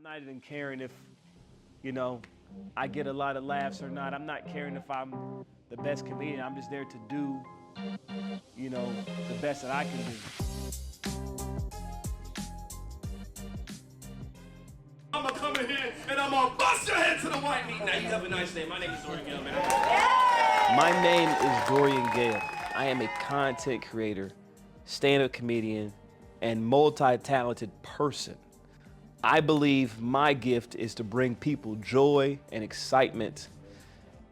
not even caring if, I get a lot of laughs or not. I'm not caring if I'm the best comedian. I'm just there to do, the best that I can do. I'm gonna come in here and I'm gonna bust your head to the white meat. Now you have a nice name. My name is Dorian Gayle, man. My name is Dorian Gayle. I am a content creator, stand-up comedian, and multi-talented person. I believe my gift is to bring people joy and excitement.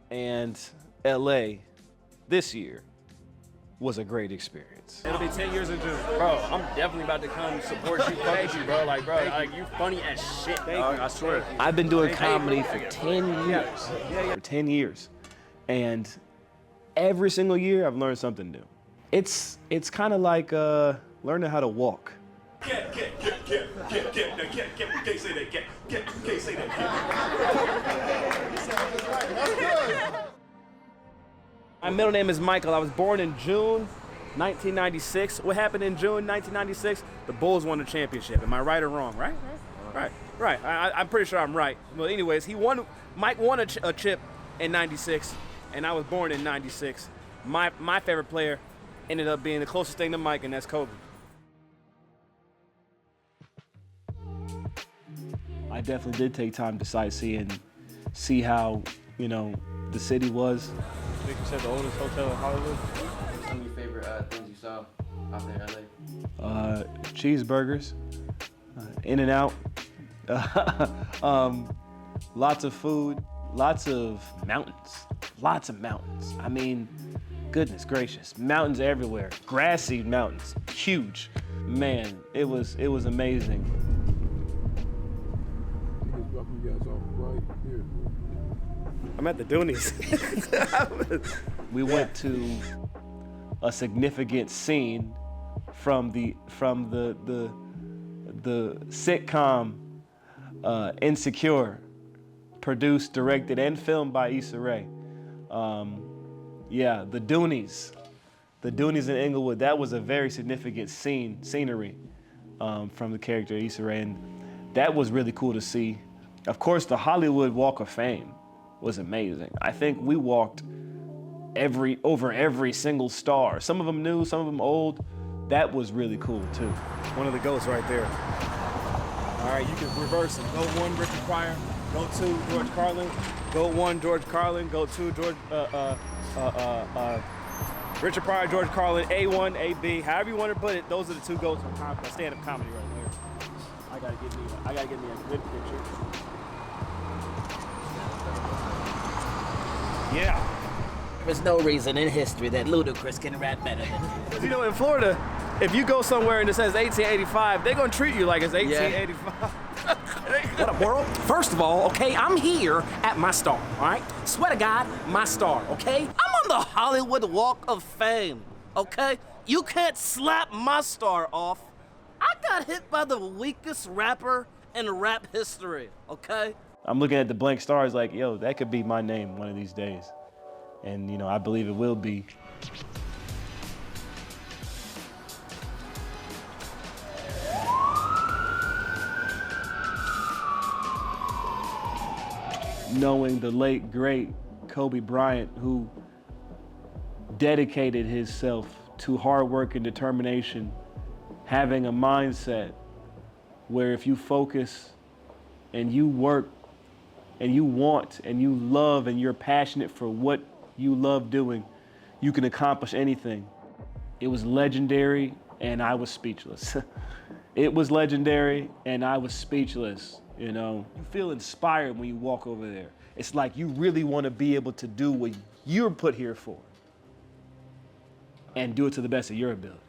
And LA this year was a great experience. It'll be 10 years in June. Bro, I'm definitely about to come support you, fuck with you, bro. Like, you funny as shit, dog. I swear. I've been doing comedy for 10 years. For 10 years. And every single year, I've learned something new. It's kind of like learning how to walk. Can't say that. My middle name is Michael. I was born in June 1996. What happened in June 1996? The Bulls won the championship. Am I right or wrong? Right. I'm pretty sure I'm right. Well, anyways, Mike won a chip in 96, and I was born in 96. My favorite player ended up being the closest thing to Mike, and that's Kobe. I definitely did take time to sightsee and see how, the city was. I think you said the oldest hotel in Hollywood. Some of your favorite things you saw out there in LA? Cheeseburgers, In-N-Out, lots of food, lots of mountains. I mean, goodness gracious, mountains everywhere, grassy mountains, huge. Man, it was amazing. You guys off right here. I'm at the Doonies. We went to a significant scene from the sitcom Insecure, produced, directed, and filmed by Issa Rae. The Doonies. The Doonies in Inglewood, that was a very significant scenery from the character Issa Rae, and that was really cool to see. Of course, the Hollywood Walk of Fame was amazing. I think we walked over every single star. Some of them new, some of them old. That was really cool too. One of the goats right there. All right, you can reverse them. Go 1, Richard Pryor. Go 2, George Carlin. Go 1, George Carlin. Go 2, Richard Pryor, George Carlin. A1, AB. However you want to put it, those are the 2 goats from stand-up comedy right there. I gotta get me a good picture. Yeah. There's no reason in history that Ludacris can rap better than him. In Florida, if you go somewhere and it says 1885, they're gonna treat you like it's 1885. What up, world? First of all, okay, I'm here at my star, all right? Swear to God, my star, okay? I'm on the Hollywood Walk of Fame, okay? You can't slap my star off. I got hit by the weakest rapper in rap history, okay? I'm looking at the blank stars like, yo, that could be my name one of these days. And, I believe it will be. Knowing the late, great Kobe Bryant, who dedicated himself to hard work and determination, having a mindset where if you focus and you work and you want and you love and you're passionate for what you love doing, you can accomplish anything. It was legendary and I was speechless. It was legendary and I was speechless, You feel inspired when you walk over there. It's like you really want to be able to do what you're put here for and do it to the best of your ability.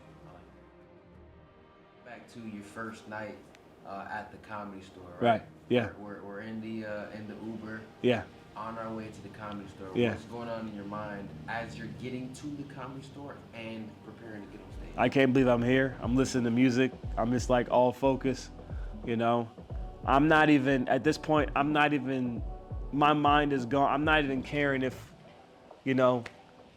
Back to your first night at the Comedy Store, Right, yeah. We're in the Uber. Yeah. On our way to the Comedy Store. Yeah. What's going on in your mind as you're getting to the Comedy Store and preparing to get on stage? I can't believe I'm here. I'm listening to music. I'm just like all focus, I'm not even, at this point, my mind is gone. I'm not even caring if,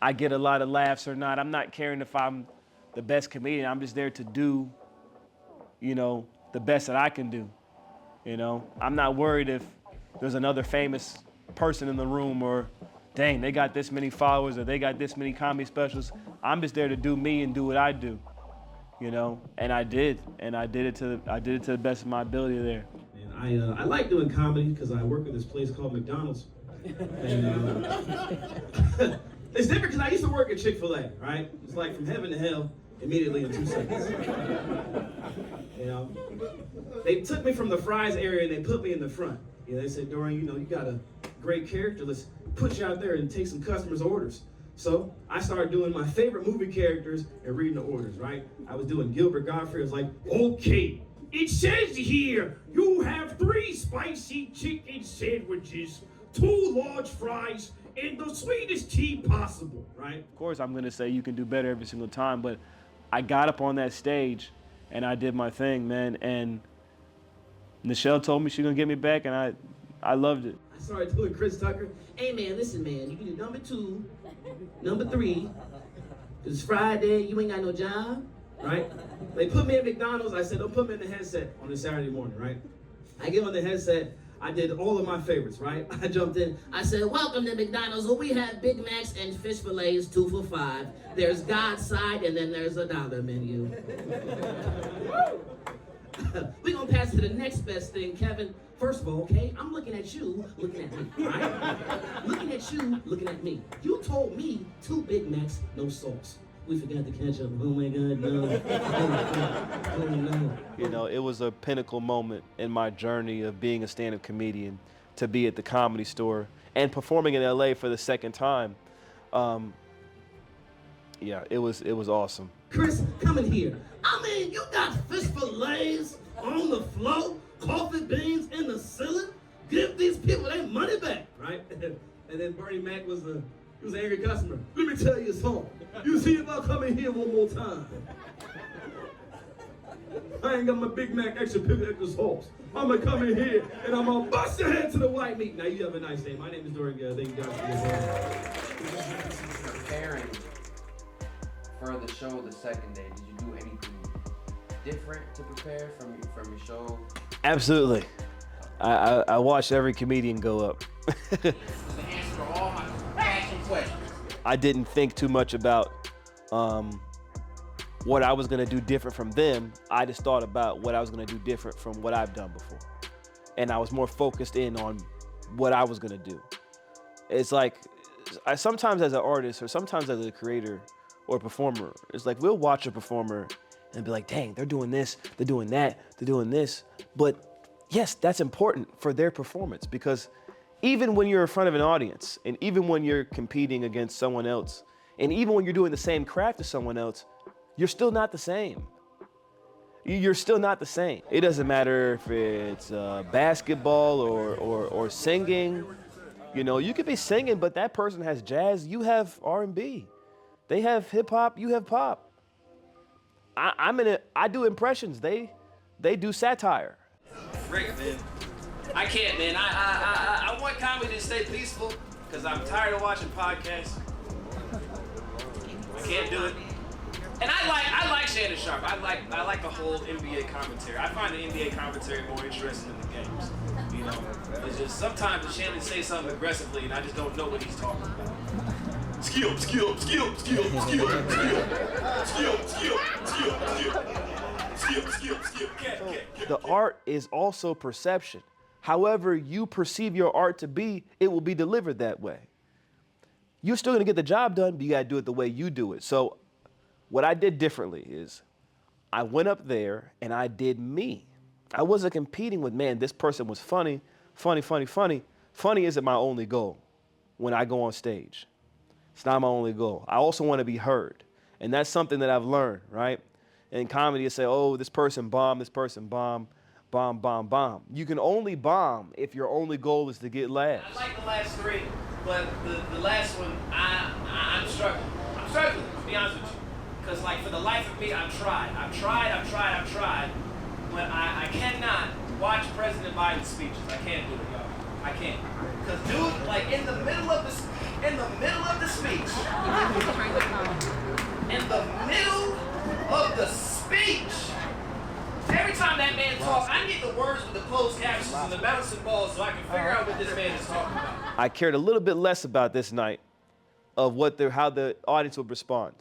I get a lot of laughs or not. I'm not caring if I'm the best comedian. I'm just there to do, the best that I can do. You know, I'm not worried if there's another famous person in the room or, dang, they got this many followers or they got this many comedy specials. I'm just there to do me and do what I do, you know. And I did it to the best of my ability there. And I like doing comedy because I work at this place called McDonald's. And it's different because I used to work at Chick-fil-A, right? It's like from heaven to hell immediately in 2 seconds. You know, they took me from the fries area and they put me in the front. You know, they said, Dorian, you know, you got a great character. Let's put you out there and take some customers' orders. So I started doing my favorite movie characters and reading the orders, right? I was doing Gilbert Gottfried. I was like, okay, it says here you have 3 spicy chicken sandwiches, 2 large fries, and the sweetest tea possible, right? Of course, I'm gonna say you can do better every single time, but I got up on that stage and I did my thing, man. And Nichelle told me she's gonna get me back, and I loved it. I started doing Chris Tucker. Hey man, listen man, you can do number 2, number 3, because it's Friday, you ain't got no job, right? They put me at McDonald's. I said, don't put me in the headset on a Saturday morning, right? I get on the headset. I did all of my favorites, right? I jumped in. I said, welcome to McDonald's, where we have Big Macs and fish fillets, 2 for $5. There's God's side, and then there's a dollar menu. We're gonna pass to the next best thing, Kevin. First of all, okay, I'm looking at you, looking at me, right? Looking at you, looking at me. You told me 2 Big Macs, no sauce. We forgot the ketchup. Oh my God, no. Oh no. You know, it was a pinnacle moment in my journey of being a stand-up comedian to be at the Comedy Store and performing in LA for the 2nd time. Yeah, it was awesome. Chris, come in here. I mean, you got fish fillets on the floor, coffee beans in the ceiling. Give these people their money back, right? And then Bernie Mac was an angry customer. Let me tell you something. You see if I come in here one more time. I ain't got my Big Mac extra pickle extra sauce. I'm gonna come in here and I'm gonna bust your head to the white meat. Now you have a nice day. My name is Dorian Gayle. Thank you guys for this. Preparing for the show the second day, did you do anything different to prepare from your show? Absolutely. I watched every comedian go up. The answer to all my passion questions. I didn't think too much about what I was gonna do different from them. I just thought about what I was gonna do different from what I've done before. And I was more focused in on what I was gonna do. It's like, sometimes as an artist or sometimes as a creator or a performer, it's like we'll watch a performer and be like, dang, they're doing this, they're doing that, they're doing this. But yes, that's important for their performance, because even when you're in front of an audience, and even when you're competing against someone else, and even when you're doing the same craft as someone else, you're still not the same. You're still not the same. It doesn't matter if it's basketball or singing. You know, you could be singing, but that person has jazz, you have R&B. They have hip hop, you have pop. I do impressions, they do satire. Rick, man. I can't, man. I want comedy to stay peaceful because I'm tired of watching podcasts. I can't do it. And I like Shannon Sharp. I like the whole NBA commentary. I find the NBA commentary more interesting than the games. You know, it's just sometimes Shannon say something aggressively and I just don't know what he's talking about. Skill. The art is also perception. However you perceive your art to be, it will be delivered that way. You're still gonna get the job done, but you gotta do it the way you do it. So what I did differently is I went up there and I did me. I wasn't competing with, man, this person was funny. Funny isn't my only goal when I go on stage. It's not my only goal. I also want to be heard. And that's something that I've learned, right? In comedy, you say, oh, this person bomb. You can only bomb if your only goal is to get laughs. I like the last 3, but the last one, I'm struggling. I'm struggling, to be honest with you. Because, like, for the life of me, I've tried. But I cannot watch President Biden's speeches. I can't do it, y'all. I can't. Because, dude, like, in the middle of the speech, Every time that man talks, I get the words with the closed captions and the bouncing balls so I can figure out what this man is talking about. I cared a little bit less about this night of how the audience would respond.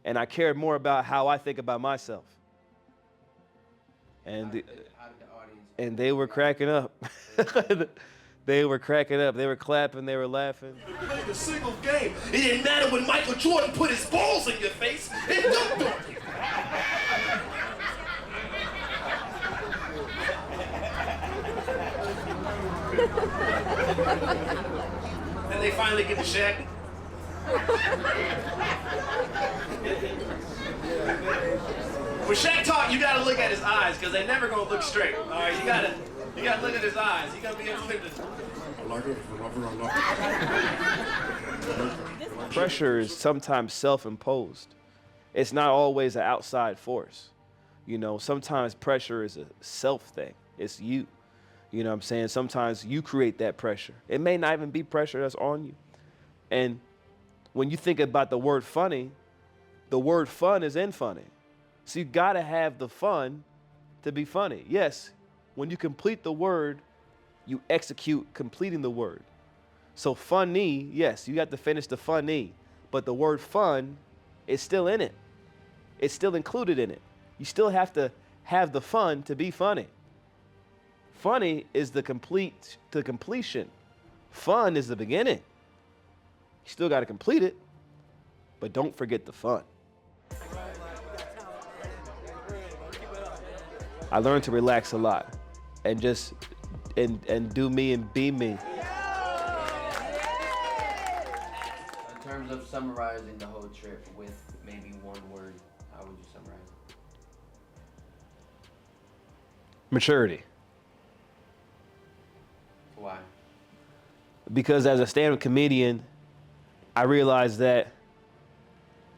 And I cared more about how I think about myself. And How did the audience? and they were cracking up. They were cracking up. They were clapping. They were laughing. Played a single game. It didn't matter when Michael Jordan put his balls in your face and dunked on you. Then they finally get to Shaq. When Shaq talk, you gotta look at his eyes because they're never gonna look straight. All right, you gotta look at his eyes. You gotta be able to. Pressure is sometimes self-imposed. It's not always an outside force. You know, sometimes pressure is a self thing. It's you. You know what I'm saying? Sometimes you create that pressure. It may not even be pressure that's on you. And when you think about the word funny, the word fun is in funny. So you gotta have the fun to be funny. Yes, when you complete the word, you execute completing the word. So funny, yes, you have to finish the funny, but the word fun is still in it. It's still included in it. You still have to have the fun to be funny. Funny is the completion. Fun is the beginning. You still got to complete it, but don't forget the fun. I learned to relax a lot and just and do me and be me. In terms of summarizing the whole trip with maybe one word, how would you summarize it? Maturity. Why? Because as a stand-up comedian, I realized that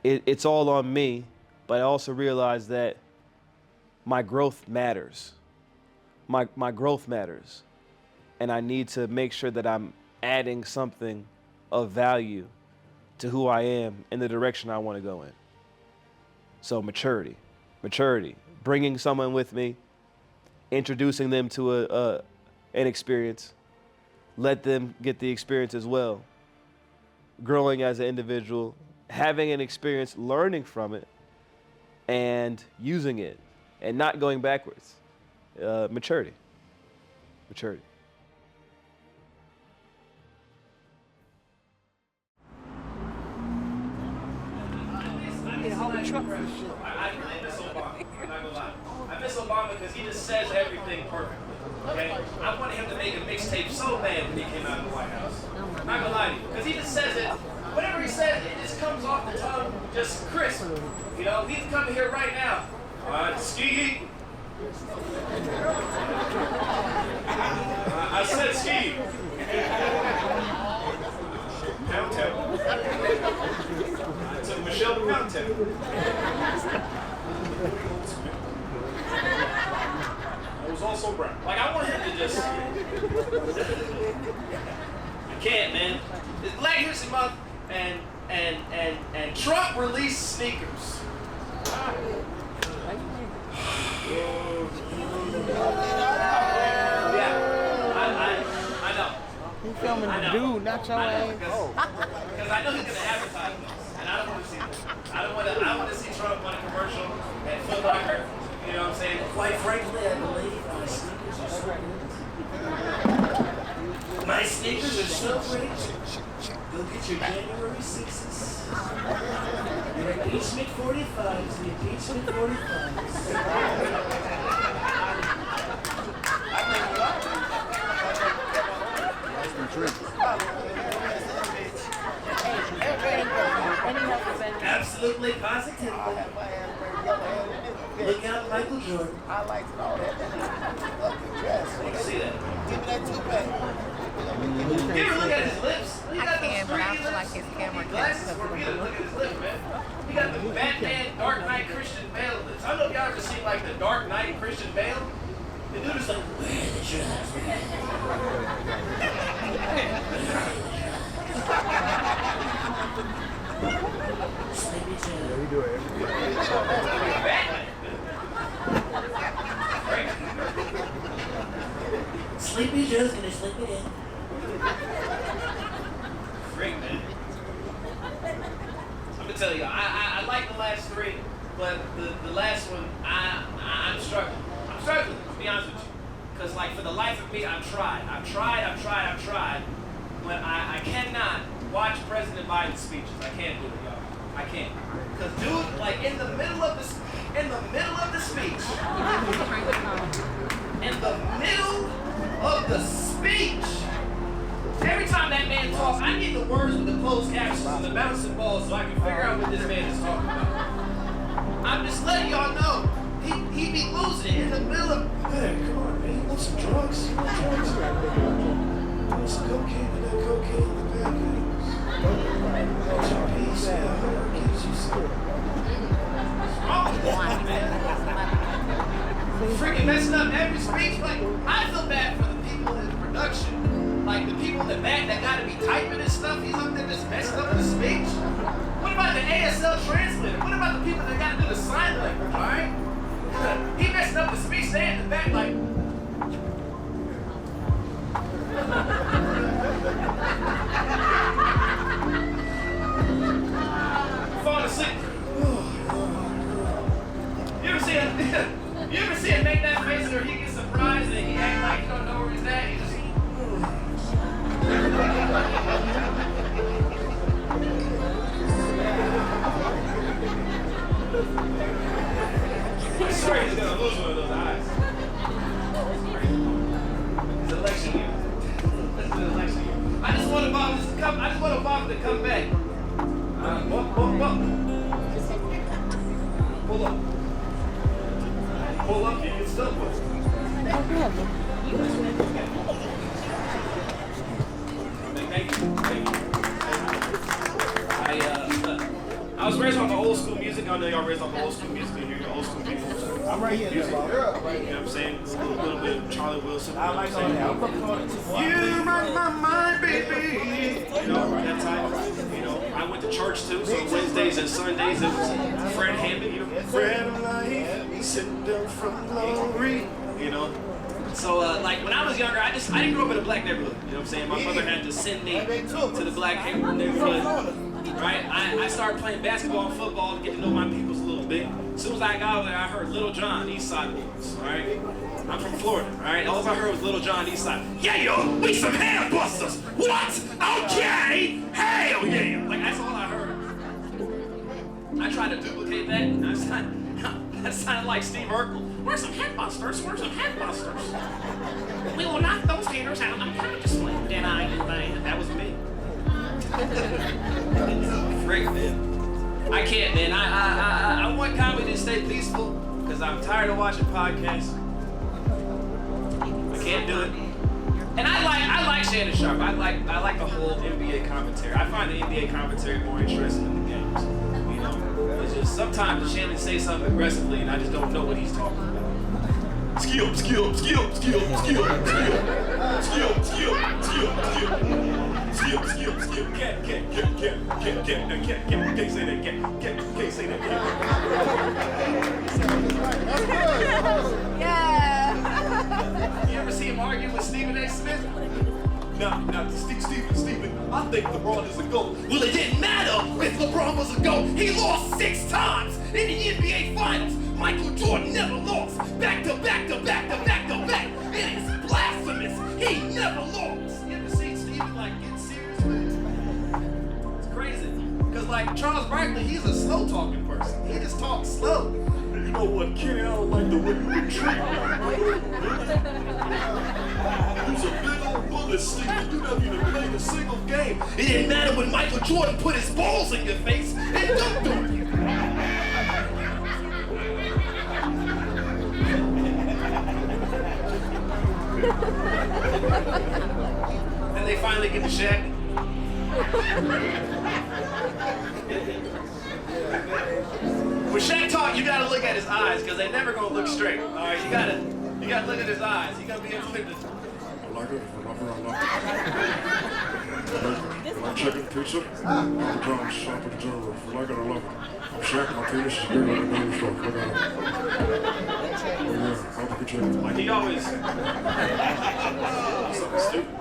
it's all on me, but I also realized that my growth matters. My growth matters. And I need to make sure that I'm adding something of value to who I am in the direction I want to go in. So maturity, bringing someone with me, introducing them to an experience, let them get the experience as well, growing as an individual, having an experience, learning from it, and using it, and not going backwards. Maturity. I really miss Obama. I'm not gonna lie. I miss Obama because he just says everything perfectly. Okay? I wanted him to make a mixtape so bad when he came out of the White House. I'm not gonna lie to you. Because he just says it, whatever he says, it just comes off the tongue just crisp. You know, he's coming here right now. Ski. I said ski. Pound town. I took Michelle to Pound town. I was also brown. Like, I want him to just. I can't, man. It's Black History Month, and Trump released sneakers. Yeah, I know. He's filming the dude, not your ass. Because I know he's gonna advertise those, and I don't want to see them. I want to see Trump on a commercial at Foot Locker. You know what I'm saying? Quite frankly, I believe my sneakers are so great. Go get your January 6s. Your impeachment 45s. The impeachment 45s. Absolutely, positively. Look out, Michael Jordan. I liked all that. I can see that. Give me that toupee. Give her a look at his lips. He got can, those but I pretty feel like lips. his camera Glasses catches up for with me him. to look at his lips, man. He got the Batman Dark Knight Christian Bale lips. I don't know if y'all ever seen like the Dark Knight Christian Bale. The dude is like, where the drugs? Sleepy Joe. Yeah, we do it every day. Batman. gonna slip it in. Great, man. I'm gonna tell you, I like the last three, but the last one, I'm struggling. I'm struggling, to be honest with you. Because, like, for the life of me, I've tried, but I cannot watch President Biden's speeches. I can't do it, y'all. I can't. Because, dude, like, in the middle of the speech, every time that man talks, I need the words with the closed captions and the bouncing balls so I can figure out what this man is talking about. I'm just letting y'all know, he be losing it in the middle of, hey, come on, man, you want some drugs? You want drugs? You want some cocaine? You got cocaine in the bag? Want your piece? Yeah, I'm gonna get you some. What's wrong with this man? Freaking messing up every speech. Like, I feel bad for the people in production. Like, the people in the back that gotta be typing and stuff. He's up there just messing up the speech. What about the ASL translator? What about the people that gotta do the sign language, alright? He messed up the speech, they in the back like... Falling asleep. You ever see him make that face where he gets surprised and he act like he don't know where he's at? He just... I swear he's gonna lose one of those eyes. It's election year. It's an election year. I just want Obama to come back. Whoop. Pull up. Pull up, you can still pull. Thank you. I was raised on the old school music. I know y'all raised on the old school music in here, the old school people. I'm right here. Music. You know what I'm saying? A little bit of Charlie Wilson. I like that. You run my mind, baby. You know, that type. You know, I went to church too, so Wednesdays and Sundays it was Fred Hammond. You know, Fred of life, sitting down from glory. You know. So, like, when I was younger, I didn't grow up in a black neighborhood. You know what I'm saying? My mother had to send me to the black neighborhood. Right? I started playing basketball and football to get to know my peoples a little bit. As soon as I got over there, I heard Little John, East Side Boys. Right? I'm from Florida. Right? All I heard was Little John, East Side. Yeah, yo, we some hand busters. What? Okay. Hell yeah. Like, that's all I heard. I tried to duplicate that, and that sounded like Steve Urkel. We're some headbusters. We will knock those haters out on consciously. Then I do that. That was me. Freak, man. I can't, man. I want comedy to stay peaceful because I'm tired of watching podcasts. I can't do it. And I like Shannon Sharp. I like the whole NBA commentary. I find the NBA commentary more interesting than the games. You know, it's just sometimes Shannon says something aggressively and I just don't know what he's talking about. Skill. Can't say that. Can't say that. Yeah. You ever see him argue with Stephen A. Smith? No, Stephen. I think LeBron is a GOAT. Well, it didn't matter if LeBron was a GOAT. He lost 6 times in the NBA Finals. Michael Jordan never lost. Back to back. It is blasphemous. He never lost. You ever see Stephen, like, get serious, man? It's crazy. Because, like, Charles Barkley, he's a slow-talking person. He just talks slow. You know what, Kenny, I don't like the way you retreat. You's a big old bullet, Stephen. You never even played a single game. It didn't matter when Michael Jordan put his balls in your face and dunked on you. And they finally get to Shaq. When Shaq talk, you gotta look at his eyes because they never gonna look straight. All right, you gotta look at his eyes. You gotta be able to look at. I like it. I'm checking pizza. I'm trying to shop at the general. I like it. I'm checking my penis. It's good. Like he always. Something stupid.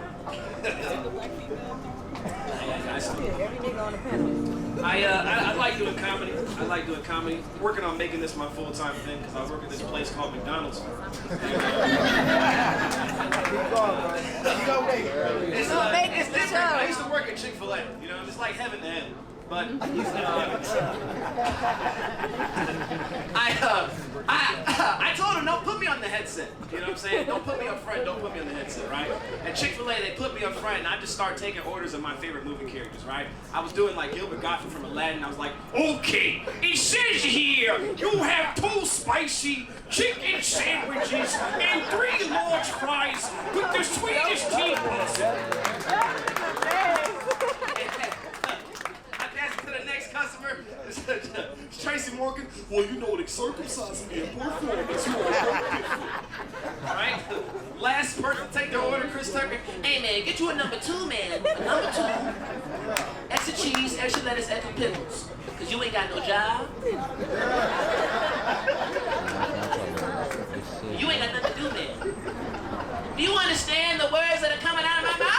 I like doing comedy. I like doing comedy. Working on making this my full-time thing because I work at this place called McDonald's. It's different. I used to work at Chick-fil-A. You know, it's like heaven to hell. But I told him, don't put me on the headset. You know what I'm saying? Don't put me up front, don't put me on the headset, right? At Chick-fil-A, they put me up front, and I just started taking orders of my favorite movie characters, right? I was doing like Gilbert Gottfried from Aladdin. I was like, okay, it says here you have 2 spicy chicken sandwiches and 3 large fries with the sweetest tea possible. Customer, Tracy Morgan. Well, you know, they circumcised me in performance. Right? Last person to take the order, Chris Tucker. Hey man, get you a number 2, man. A number 2. Extra cheese, extra lettuce, extra pickles. Cause you ain't got no job. You ain't got nothing to do, man. Do you understand the words that are coming out of my mouth?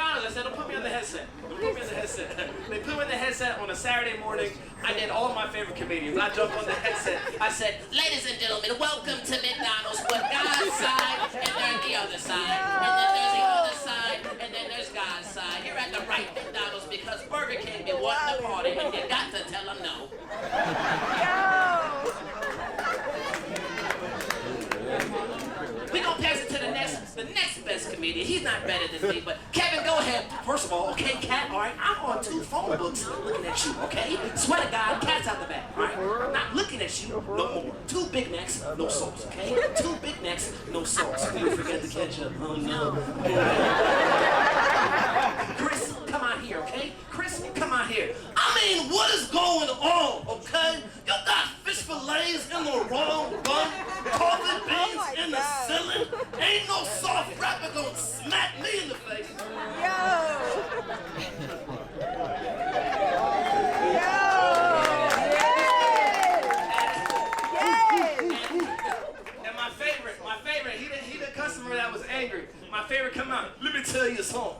I said, don't put me on the headset. Don't put me on the headset. They put me on the headset on a Saturday morning. I did all of my favorite comedians. I jumped on the headset. I said, ladies and gentlemen, welcome to McDonald's with God's side, and there's the other side. And then there's the other side, and then there's God's side. You're at the right McDonald's because Burger King be wanting to party, and you got to tell them no. We gonna pass it to the next best comedian. He's not better than me, but Kevin, go ahead. First of all, okay, Cat, all right, I'm on 2 phone books looking at you, okay? Swear to God, Cat's out the back, all right? I'm not looking at you no more. 2 Big Macs, no sauce, okay? 2 Big Macs, no sauce. You forget the ketchup. Oh no. Chris, come out here, okay? Chris, come out here. I mean, what is going on, okay? You got fish fillets in the wrong bun, coffee beans in the ceiling. Ain't no soft rapper gonna smack me in the face. And my favorite, he the customer that was angry. My favorite come out. Let me tell you a song.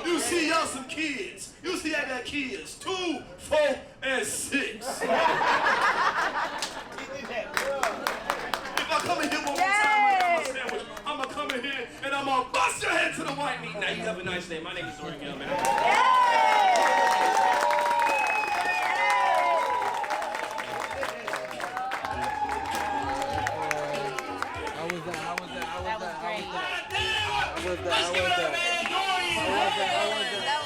You see y'all some kids. You see I got kids. 2, 4, and 6. If I come in here one more time and my sandwich, I'm gonna come in here and I'm gonna bust your head to the white meat. Now you have a nice day. My name is Dorian Gayle, man. How was that? Let's give it up, man. Dorian. How was that?